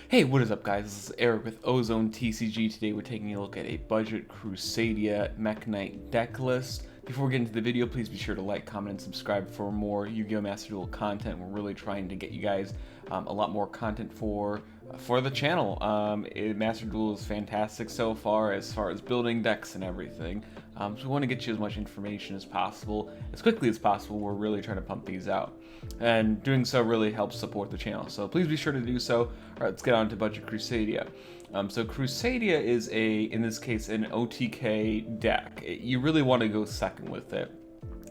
Hey, what is up, guys? This is Eric with OzoneTCG. Today we're taking a look at a budget Crusadia Mekk-Knight deck list. Before we get into the video, please be sure to like, comment, and subscribe for more Yu-Gi-Oh! Master Duel content. We're really trying to get you guys a lot more content for the channel. Master Duel is fantastic so far as building decks and everything. So we want to get you as much information as possible, as quickly as possible. We're really trying to pump these out. And doing so really helps support the channel. So please be sure to do so. Alright, let's get on to Budget Crusadia. So Crusadia is in this case, an OTK deck. You really want to go second with it.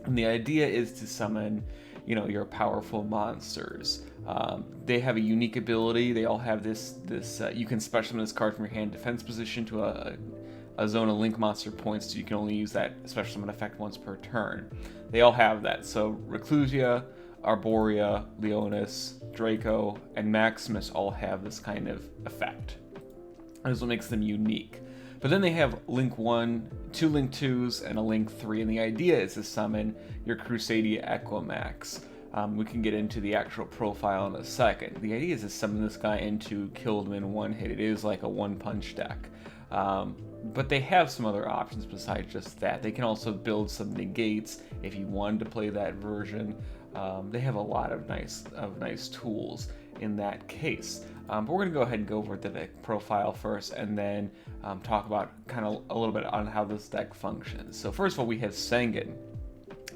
And the idea is to summon, your powerful monsters. They have a unique ability. They all have this you can special summon this card from your hand defense position to a zone of link monster points, so you can only use that special summon effect once per turn. They all have that. So Reclusia, Arborea, Leonis, Draco, and Maximus all have this kind of effect. That's what makes them unique. But then they have Link 1, 2 Link 2s, and a Link 3, and the idea is to summon your Crusadia Equimax. We can get into the actual profile in a second. The idea is to summon this guy in to kill them in one hit. It is like a one-punch deck. But they have some other options besides just that. They can also build some negates if you wanted to play that version. They have a lot of nice tools in that case. But we're going to go ahead and go over the deck profile first, and then talk about kind of a little bit on how this deck functions. So first of all, we have Sangan.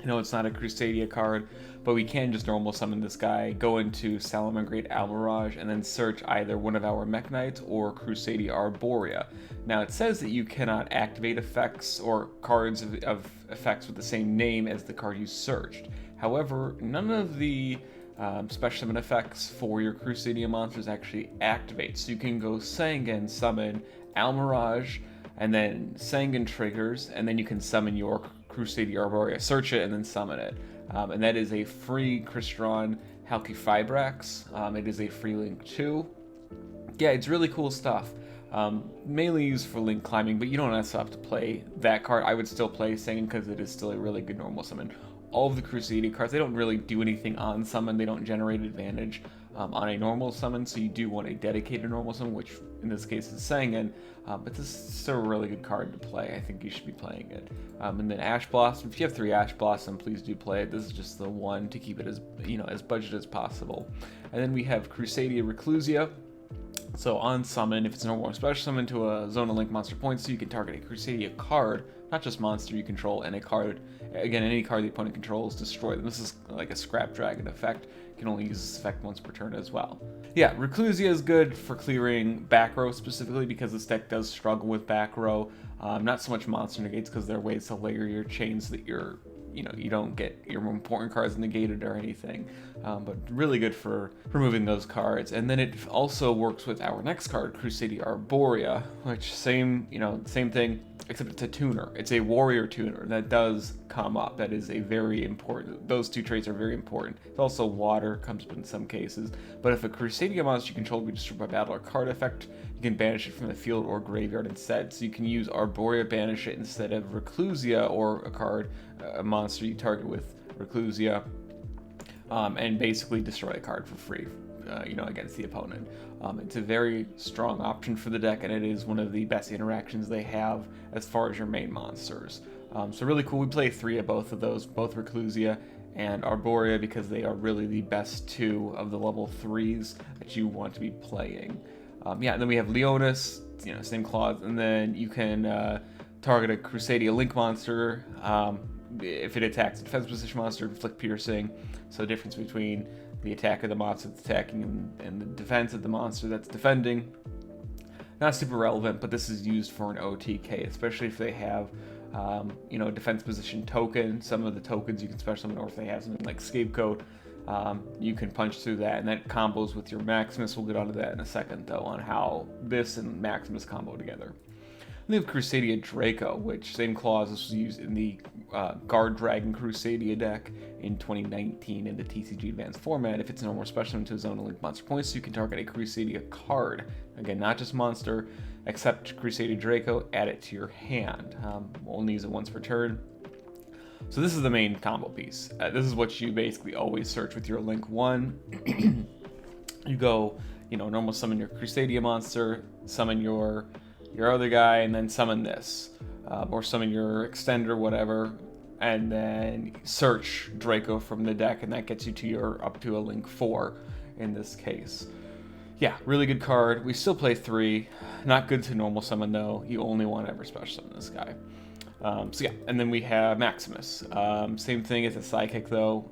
I know it's not a Crusadia card, but we can just normal summon this guy, go into Salamangreat Almirage, and then search either one of our Mech Knights or Crusadia Arborea. Now it says that you cannot activate effects or cards of effects with the same name as the card you searched. However, none of the special summon effects for your Crusadia monsters actually activate. So you can go Sangan, summon Almirage, and then Sangan triggers, and then you can summon your Crusadia Arborea, search it, and then summon it. And that is a free Crystron Halqifibrax. It is a free Link 2. Yeah, it's really cool stuff. Mainly used for link climbing, but you don't necessarily have to play that card. I would still play Sangan because it is still a really good normal summon. All of the Crusadia cards, they don't really do anything on summon. They don't generate advantage on a normal summon, so you do want a dedicated normal summon, which in this case is Sangan. But this is still a really good card to play. I think you should be playing it. And then Ash Blossom. If you have 3 Ash Blossom, please do play it. This is just the one to keep it as as budget as possible. And then we have Crusadia Reclusia. So on summon, if it's a normal or special summon to a zone of link monster points, so you can target a Crusadia card, not just monster you control, and a card, again, any card the opponent controls, destroy them. This is like a Scrap Dragon effect. You can only use this effect once per turn as well. Yeah, Reclusia is good for clearing back row specifically because this deck does struggle with back row. Not so much monster negates because there are ways to layer your chains so that you don't get your more important cards negated or anything, but really good for removing those cards. And then it also works with our next card, Crusadia Arborea, which same thing, except it's a tuner. It's a warrior tuner that does come up. That is a very important. Those two traits are very important. It's also water, comes up in some cases. But if a Crusadia monster you control be destroyed by battle or card effect, you can banish it from the field or graveyard instead. So you can use Arborea banish it instead of Reclusia or a monster you target with Reclusia, and basically destroy a card for free, against the opponent. It's a very strong option for the deck, and it is one of the best interactions they have as far as your main monsters. So really cool. We play 3 of both of those, both Reclusia and Arborea, because they are really the best 2 of the level 3s that you want to be playing. And then we have Leonis, same clause, and then you can target a Crusadia Link monster. If it attacks a defense position monster, inflict piercing. So the difference between the attack of the monster that's attacking and the defense of the monster that's defending. Not super relevant, but this is used for an OTK, especially if they have defense position token. Some of the tokens you can special summon, or if they have something like Scapegoat, you can punch through that, and that combos with your Maximus. We'll get onto that in a second, though, on how this and Maximus combo together. And then we have Crusadia Draco, which, same clause, this was used in the Guard Dragon Crusadia deck in 2019 in the TCG Advanced format. If it's no more special into a zone of link monster points, you can target a Crusadia card. Again, not just monster, except Crusadia Draco, add it to your hand. Only use it once per turn. So this is the main combo piece. This is what you basically always search with your Link 1. You go normal summon your Crusadia monster, summon your other guy, and then summon this, or summon your extender, whatever, and then search Draco from the deck, and that gets you to up to a Link 4 in this case. Yeah, really good card. We still play 3. Not good to normal summon though. You only want to ever special summon this guy. So yeah, and then we have Maximus. Same thing as a Psychic though,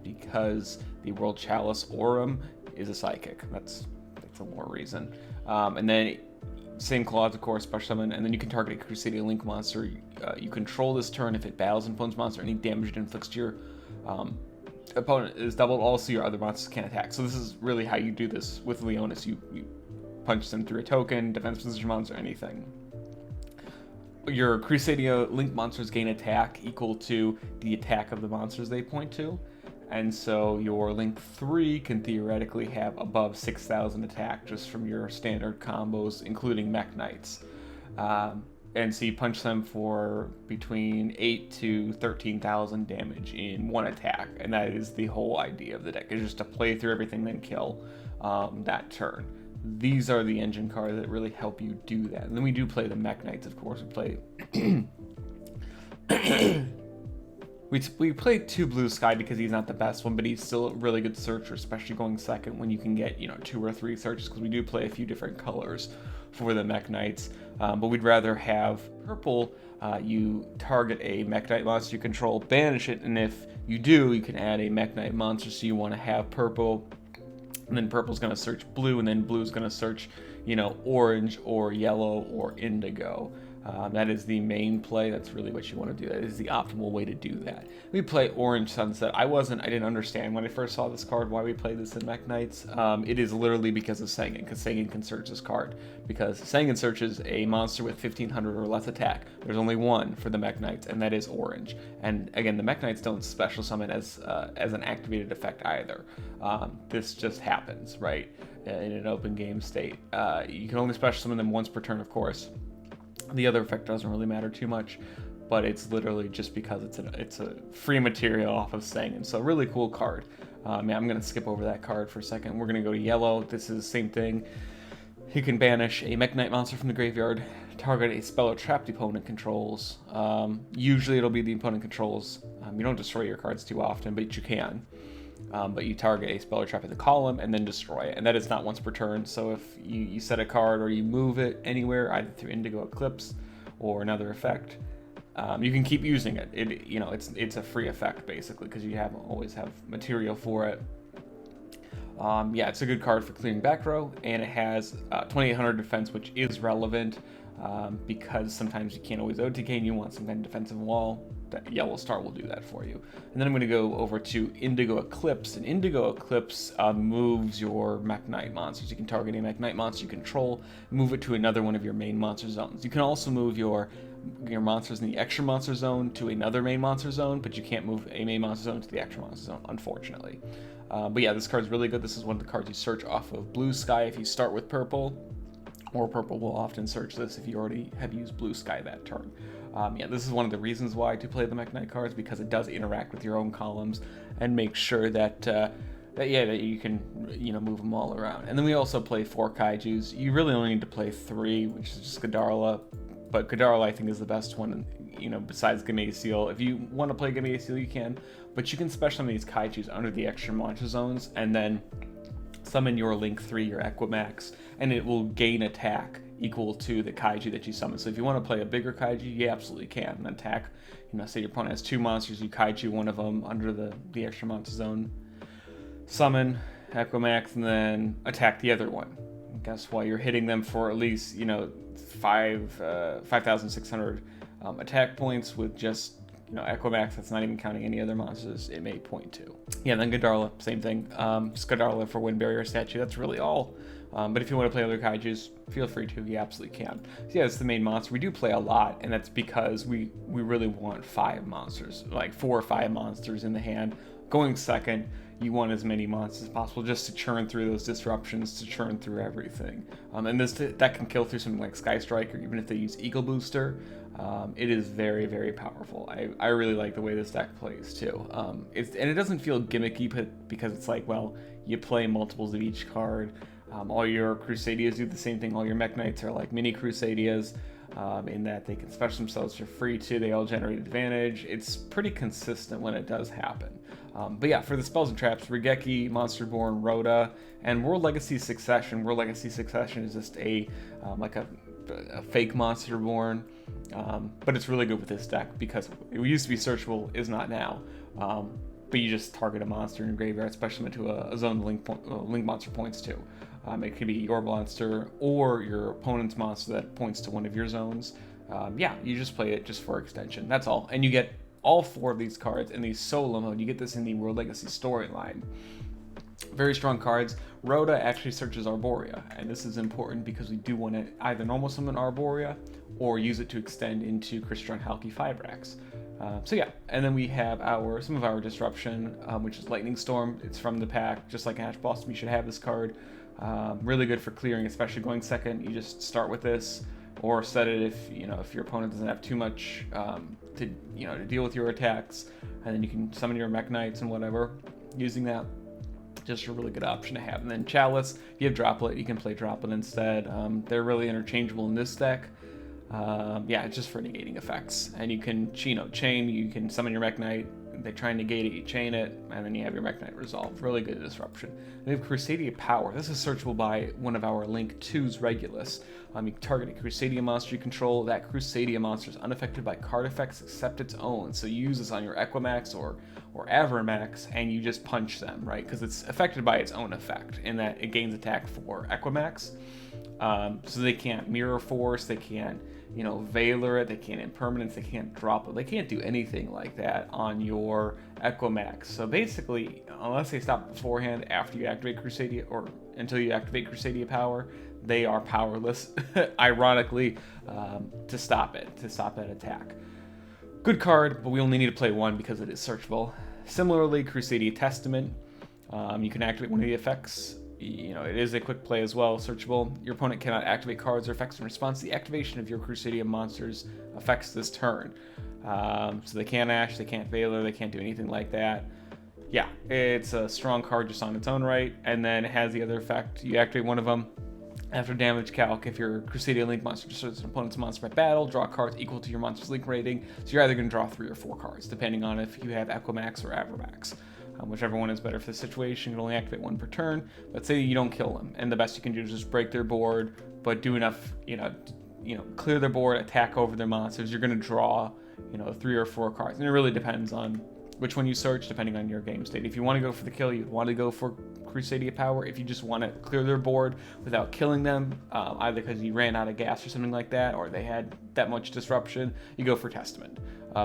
because the World Chalice Aurum is a Psychic. That's a more reason. And then same clause, of course, special summon, and then you can target a Crusadia Link monster. You control this turn if it battles an opponent's monster. Any damage it inflicts to your opponent is doubled. Also, your other monsters can't attack. So this is really how you do this with Leonis. You punch them through a token, defense position monster, anything. Your Crusadia Link monsters gain attack equal to the attack of the monsters they point to. And so your Link 3 can theoretically have above 6,000 attack just from your standard combos, including Mekk-Knights. And so you punch them for between 8 to 13,000 damage in one attack. And that is the whole idea of the deck, is just to play through everything, then kill that turn. These are the engine cards that really help you do that. And then we do play the Mekk-Knights, of course. We play 2 Blue Sky because he's not the best one, but he's still a really good searcher, especially going second when you can get 2 or 3 searches, because we do play a few different colors for the Mekk-Knights. But we'd rather have purple. You target a Mekk-Knight monster you control, banish it, and if you do, you can add a Mekk-Knight monster. So you want to have purple, and then purple's going to search blue, and then blue's going to search orange or yellow or indigo. That is the main play. That's really what you want to do. That is the optimal way to do that. We play Orange Sunset. I didn't understand when I first saw this card why we play this in Mekk-Knights. It is literally because of Sengen, because Sengen can search this card. Because Sengen searches a monster with 1,500 or less attack. There's only one for the Mekk-Knights, and that is Orange. And again, the Mekk-Knights don't special summon as an activated effect either. This just happens, right, in an open game state. You can only special summon them once per turn, of course. The other effect doesn't really matter too much, but it's literally just because it's a free material off of Sengen. So really cool card. I'm going to skip over that card for a second. We're going to go to yellow. This is the same thing. You can banish a Mekk-Knight monster from the graveyard, target a spell or trap the opponent controls. Usually it'll be the opponent controls. You don't destroy your cards too often, but you can. But you target a spell or trap in the column and then destroy it, and that is not once per turn. So if you set a card or you move it anywhere, either through Indigo Eclipse or another effect, you can keep using it. It's a free effect basically, because you always have material for it. Yeah, it's a good card for clearing back row, and it has 2,800 defense, which is relevant because sometimes you can't always OTK and you want some kind of defensive wall. That Yellow Star will do that for you. And then I'm going to go over to Indigo Eclipse, and Indigo Eclipse moves your Mekk-Knight monsters. You can target a Mekk-Knight monster you control, move it to another one of your main monster zones. You can also move your monsters in the extra monster zone to another main monster zone, but you can't move a main monster zone to the extra monster zone, unfortunately. But yeah, this card's really good. This is one of the cards you search off of Blue Sky if you start with purple, or purple will often search this if you already have used Blue Sky that turn. Yeah, this is one of the reasons why to play the Mekk-Knight cards, because it does interact with your own columns and make sure that you can move them all around. And then we also play 4 Kaijus. You really only need to play 3, which is just Godarla, but Godarla I think is the best one, besides Gameciel. If you want to play Gameciel, you can, but you can special summon these Kaijus under the extra monster zones and then summon your Link 3, your Equimax, and it will gain attack equal to the Kaiju that you summon. So if you want to play a bigger Kaiju, you absolutely can. And attack, say your opponent has 2 monsters, you Kaiju one of them under the extra monster zone, summon Equimax, and then attack the other one. And guess what? You're hitting them for at least 5,600 attack points with just Equimax. That's not even counting any other monsters it may point to. Yeah, then Godarla, same thing. Just Godarla for Wind Barrier statue. That's really all. But if you want to play other Kaijus, feel free to. You absolutely can. So yeah, it's the main monster. We do play a lot, and that's because we really want 5 monsters, like 4 or 5 monsters in the hand. Going second, you want as many monsters as possible just to churn through those disruptions, to churn through everything. And that can kill through something like Sky Strike, or even if they use Eagle Booster. It is very, very powerful. I really like the way this deck plays too. And it doesn't feel gimmicky, because it's like, well, you play multiples of each card. All your Crusadias do the same thing. All your Mech Knights are like mini Crusadias, in that they can special themselves for free too. They all generate advantage. It's pretty consistent when it does happen. But yeah, for the spells and traps, Regeki, Monsterborn, Rhoda, and World Legacy Succession. World Legacy Succession is just a fake Monsterborn, but it's really good with this deck because it used to be searchable, is not now. But you just target a monster in your graveyard, especially into a zone link monster points to. It can be your monster or your opponent's monster that points to one of your zones. Yeah, you just play it just for extension. That's all. And you get all 4 of these cards in the solo mode. You get this in the World Legacy storyline. Very strong cards. Rhoda actually searches Arborea, and this is important because we do want to either normal summon Arborea or use it to extend into Crystron Halki Fibrax. So yeah, and then we have some of our disruption, which is Lightning Storm. It's from the pack, just like Ash Blossom. You should have this card. Really good for clearing, especially going second. You just start with this, or set it if your opponent doesn't have too much to deal with your attacks, and then you can summon your Mech Knights and whatever using that. Just a really good option to have. And then Chalice, if you have Droplet, you can play Droplet instead. They're really interchangeable in this deck. Yeah, it's just for negating effects. And you can, chain, you can summon your Mech Knight, they try and negate it, you chain it, and then you have your Mech Knight resolve. Really good disruption. We have Crusadia Power. This is searchable by one of our Link 2's Regulus. You target a Crusadia monster you control. That Crusadia monster is unaffected by card effects except its own. So you use this on your Equimax or Avermax, and you just punch them, right? Because it's affected by its own effect in that it gains attack for Equimax. So they can't Mirror Force, they can't, Veiler it, they can't Impermanence, they can't drop it, they can't do anything like that on your Equimax. So basically, unless they stop beforehand after you activate Crusadia, or until you activate Crusadia Power, they are powerless, ironically, to stop that attack. Good card, but we only need to play 1 because it is searchable. Similarly, Crusadia Testament, you can activate one of the effects. It is a quick play as well, searchable. Your opponent cannot activate cards or effects in response to the activation of your Crusadia monsters effects this turn. So they can't Ash, they can't Veiler, they can't do anything like that. Yeah, it's a strong card just on its own right, and then it has the other effect. You activate one of them. After damage calc, if your Crusadia Link monster destroys an opponent's monster by battle, draw cards equal to your monster's Link rating. So you're either going to draw 3 or 4 cards, depending on if you have Equimax or Avermax. Whichever one is better for the situation. You can only activate 1 per turn. But say you don't kill them, and the best you can do is just break their board, but do enough, clear their board, attack over their monsters. You're going to draw, 3 or 4 cards, and it really depends on which one you search, depending on your game state. If you want to go for the kill, you'd want to go for Crusadia Power. If you just want to clear their board without killing them, either because you ran out of gas or something like that, or they had that much disruption, you go for Testament.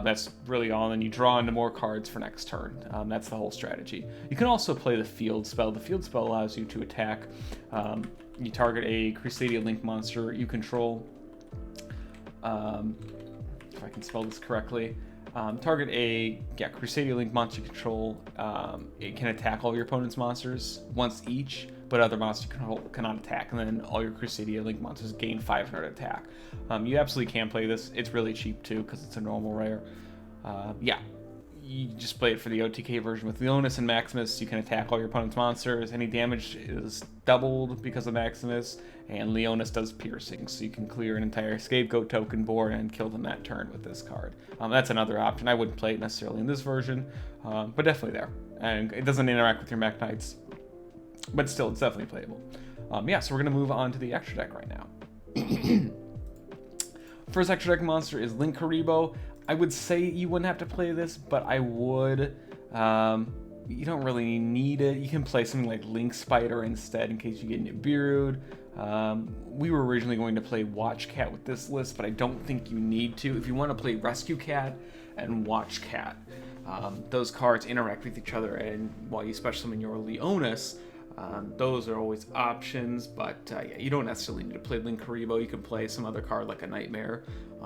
That's really all, and then you draw into more cards for next turn. That's the whole strategy. You can also play the Field Spell. The Field Spell allows you to attack. You target a Crusadia Link monster you control. If I can spell this correctly. Target a Crusadia Link monster you control. It can attack all your opponent's monsters once each, but other monsters you control cannot attack, and then all your Crusadia Link monsters gain 500 attack. You absolutely can play this. It's really cheap too because it's a normal rare. Yeah, you just play it for the OTK version with Leonis and Maximus. You can attack all your opponent's monsters. Any damage is doubled because of Maximus, and Leonis does piercing, so you can clear an entire Scapegoat token board and kill them that turn with this card. That's another option. I wouldn't play it necessarily in this version, but definitely there. And it doesn't interact with your Mech Knights, but still, it's definitely playable. Yeah, so we're going to move on to the extra deck right now. First extra deck monster is Lukrembo. I would say you wouldn't have to play this, but I would. You don't really need it. You can play something like Link Spider instead in case you get Nibiru'd. We were originally going to play Watch Cat with this list, but I don't think you need to. If you want to play Rescue Cat and Watch Cat, those cards interact with each other, and while you special summon your Leonis, those are always options, but yeah, you don't necessarily need to play Lukrembo. You can play some other card like a Nightmare,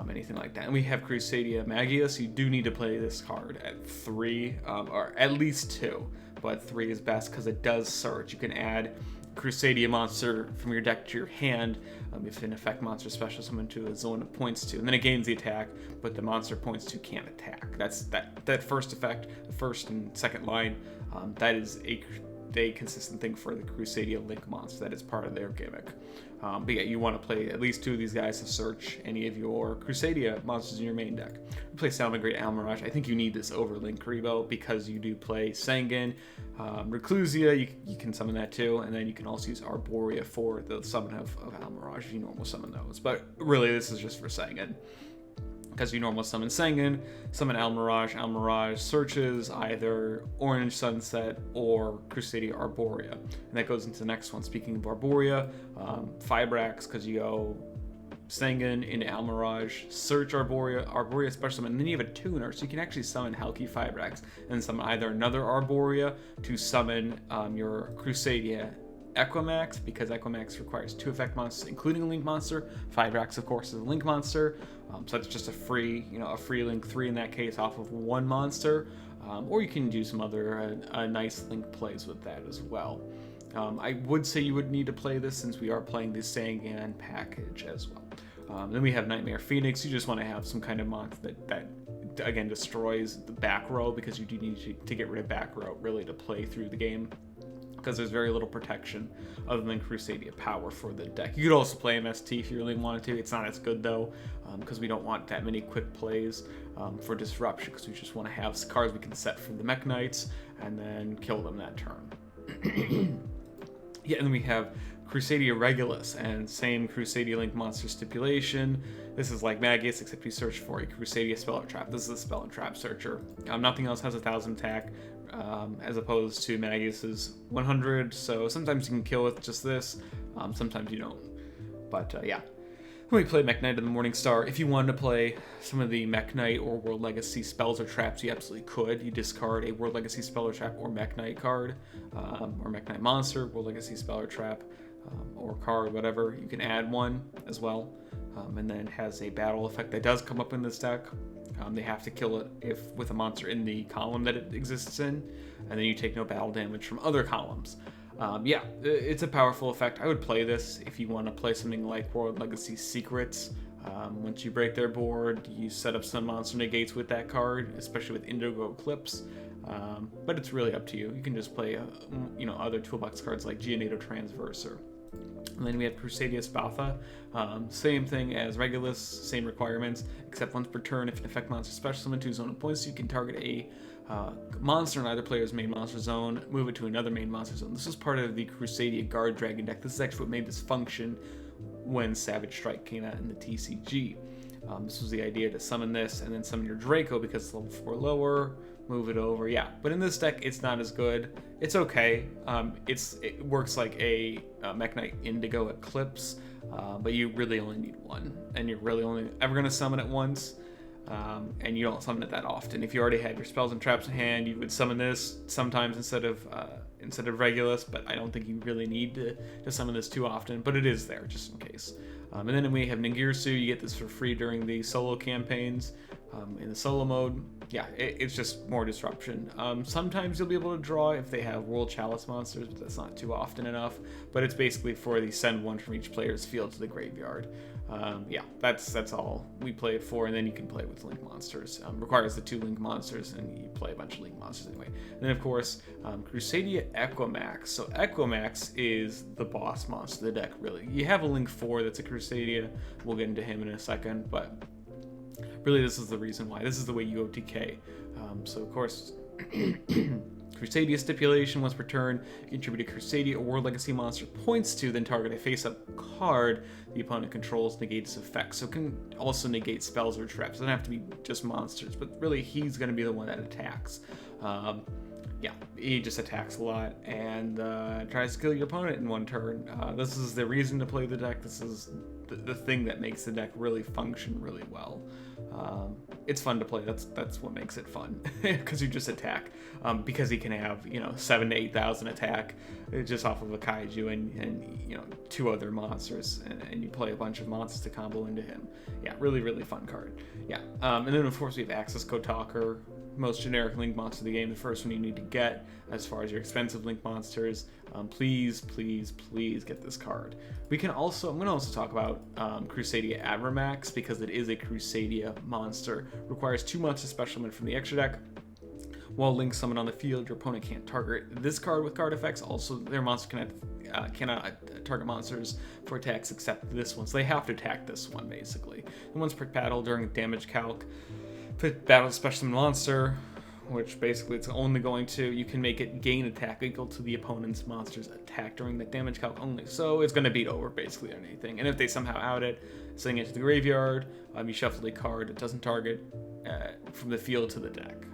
anything like that. And we have Crusadia Magia, so you do need to play this card at 3, or at least 2, but 3 is best because it does search. You can add Crusadia monster from your deck to your hand if an effect monster special summon to a zone it points to, and then it gains the attack, but the monster points to can't attack. That's that first effect, the first and second line. That is a a consistent thing for the Crusadia Link monster that is part of their gimmick. But yeah, you want to play at least 2 of these guys to search any of your Crusadia monsters in your main deck. You play Salamangreat Almirage. I think you need this over Linkuriboh because you do play Sangan. Reclusia, you can summon that too, and then you can also use Arborea for the summon of Almirage. You normal summon those, but really this is just for Sangan. Because you normal summon Sangan, summon Almirage. Almirage searches either Orange Sunset or Crusadia Arborea. And that goes into the next one. Speaking of Arborea, Fibrax, because you go Sangan into Almirage, search Arborea special summon, and then you have a tuner, so you can actually summon Helki Fibrax and summon either another Arborea to summon your Crusadia Equimax, because Equimax requires 2 effect monsters, including a link monster. Fibrax, of course, is a link monster, so that's just a free link 3 in that case off of 1 monster, or you can do some other nice link plays with that as well. I would say you would need to play this since we are playing the Sangan package as well. Then we have Nightmare Phoenix. You just want to have some kind of monster that again destroys the back row, because you do need to get rid of back row really to play through the game, because there's very little protection other than Crusadia power for the deck. You could also play MST if you really wanted to. It's not as good though, because we don't want that many quick plays for disruption, because we just want to have cards we can set for the Mech Knights and then kill them that turn. Yeah, and then we have Crusadia Regulus, and same Crusadia Link monster stipulation. This is like Magius, except you search for a Crusadia Spell or Trap. This is a Spell and Trap searcher. Nothing else has 1,000 attack, as opposed to Magius's 100, so sometimes you can kill with just this, sometimes you don't. But yeah. When we play Mech Knight in the Morning Star, if you wanted to play some of the Mech Knight or World Legacy spells or traps, you absolutely could. You discard a World Legacy spell or trap or Mech Knight card, or Mech Knight monster, World Legacy spell or trap, or card, whatever. You can add one as well, and then it has a battle effect that does come up in this deck. They have to kill it with a monster in the column that it exists in, and then you take no battle damage from other columns. Yeah, it's a powerful effect. I would play this if you want to play something like World Legacy Secrets. Once you break their board, you set up some monster negates with that card, especially with Indigo Eclipse. But it's really up to you. You can just play, other toolbox cards like Geonator Transverser. And then we have Crusadia Spatha. Same thing as Regulus, same requirements, except once per turn, if an effect monster special summon to its own points, you can target a monster in either player's main monster zone, move it to another main monster zone. This was part of the Crusadia Guard Dragon deck. This is actually what made this function when Savage Strike came out in the TCG. This was the idea to summon this and then summon your Draco because it's level 4 lower, move it over, yeah. But in this deck, it's not as good. It's okay. It works like a Mech Knight Indigo Eclipse, but you really only need one, and you're really only ever going to summon it once. And you don't summon it that often. If you already had your spells and traps in hand, you would summon this sometimes instead of Regulus, but I don't think you really need to summon this too often, but it is there just in case. And then we have Ningirsu. You get this for free during the solo campaigns. In the solo mode, yeah, it's just more disruption. Sometimes you'll be able to draw if they have World Chalice monsters, but that's not too often enough. But it's basically for the send one from each player's field to the graveyard. Yeah, that's all we play it for, and then you can play with Link monsters. Requires the 2 Link monsters, and you play a bunch of Link monsters anyway. And then, of course, Crusadia Equimax. So Equimax is the boss monster of the deck, really. You have a Link 4 that's a Crusadia. We'll get into him in a second, but really this is the reason why. This is the way you OTK. So, of course... Crusadia stipulation, once per turn, you contribute a Crusadia or World Legacy monster points to, then target a face-up card the opponent controls, negates effects. So it can also negate spells or traps. It doesn't have to be just monsters, but really he's going to be the one that attacks. Yeah, he just attacks a lot and tries to kill your opponent in one turn. This is the reason to play the deck. This is the thing that makes the deck really function really well. It's fun to play. That's what makes it fun, because you just attack. Because he can have 7,000 to 8,000 attack just off of a kaiju and 2 other monsters, and you play a bunch of monsters to combo into him. Yeah, really fun card. Yeah, and then of course we have Access Code Talker. Most generic Link monster of the game, the first one you need to get as far as your expensive Link monsters. Please get this card. I'm going to also talk about Crusadia Avramax, because it is a Crusadia monster. Requires 2 monster special summon from the extra deck. while Link summoned on the field, your opponent can't target this card with card effects. Also, their monster cannot target monsters for attacks except this one. So they have to attack this one, basically. And once per battle during damage calc, put battle a special monster, which basically it's only going to, you can make it gain attack equal to the opponent's monster's attack during the damage calc only. So it's going to beat over basically on anything. And if they somehow out it, sending it to the graveyard, you shuffle a card that doesn't target from the field to the deck.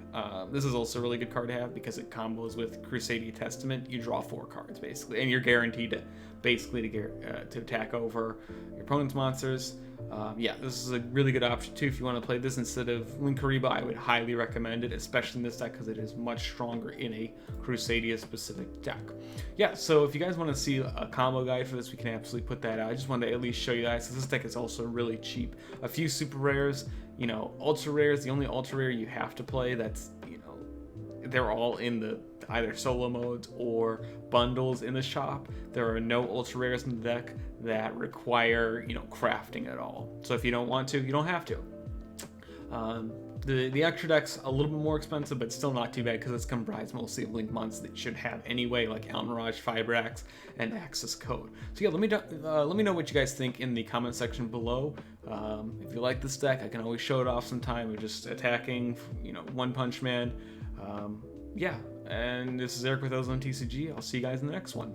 This is also a really good card to have because it combos with Crusadia Testament. You draw 4 cards basically, and you're guaranteed to basically to attack over your opponent's monsters. Yeah, this is a really good option too if you want to play this instead of Lukrembo. I would highly recommend it, especially in this deck because it is much stronger in a Crusadia specific deck. Yeah, so if you guys want to see a combo guide for this, we can absolutely put that out. I just wanted to at least show you guys because this deck is also really cheap. A few super rares, you know, ultra rares. The only ultra rare you have to play that's, you know, they're all in the either solo modes or bundles in the shop. There are no ultra rares in the deck that require, you know, crafting at all. So if you don't want to, you don't have to. The extra deck's a little bit more expensive, but still not too bad because it's comprised mostly of Link monsters that you should have anyway, like Almirage, Fibrax, and Access Code. So yeah, let me know what you guys think in the comment section below. If you like this deck, I can always show it off sometime with just attacking, you know, One Punch Man. Yeah, and this is Eric with OzoneTCG. I'll see you guys in the next one.